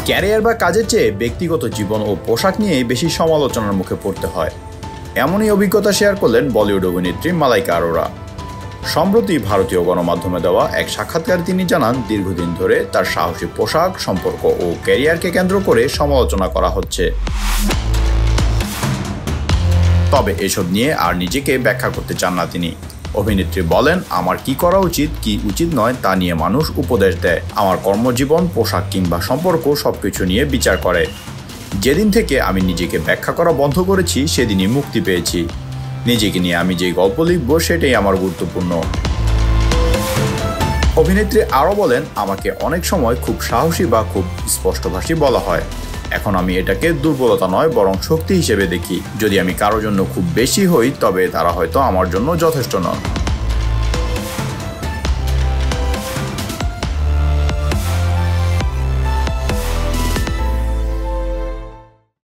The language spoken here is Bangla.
ক্যারিয়ার বা কাজের চেয়ে ব্যক্তিগত জীবন ও পোশাক নিয়েই বেশি সমালোচনার মুখে পড়তে হয়, এমনই অভিজ্ঞতা শেয়ার করলেন বলিউড অভিনেত্রী মালাইকা আরোরা। সম্প্রতি ভারতীয় গণমাধ্যমে দেওয়া এক সাক্ষাৎকারে তিনি জানান, দীর্ঘদিন ধরে তার সাহসী পোশাক, সম্পর্ক ও ক্যারিয়ারকে কেন্দ্র করে সমালোচনা করা হচ্ছে। তবে এসব নিয়ে আর নিজেকে ব্যাখ্যা করতে চান না তিনি। অভিনেত্রী বলেন, আমার কি করা উচিত, কি উচিত নয় তা নিয়ে মানুষ উপদেশ দেয়। আমার কর্মজীবন, পোশাক কিংবা সম্পর্ক সবকিছু নিয়ে বিচার করে। যেদিন থেকে আমি নিজেকে ব্যাখ্যা করা বন্ধ করেছি সেদিনই মুক্তি পেয়েছি। নিজেকে নিয়ে আমি যে গল্প লিখব সেটাই আমার গুরুত্বপূর্ণ। অভিনেত্রী আরও বলেন, আমাকে অনেক সময় খুব সাহসী বা খুব স্পষ্টভাষী বলা হয়। এখন আমি এটাকে দুর্বলতা নয় বরং শক্তি হিসেবে দেখি। যদি আমি কারোর জন্য খুব বেশি হই তবে তারা হয়তো আমার জন্য যথেষ্ট নয়।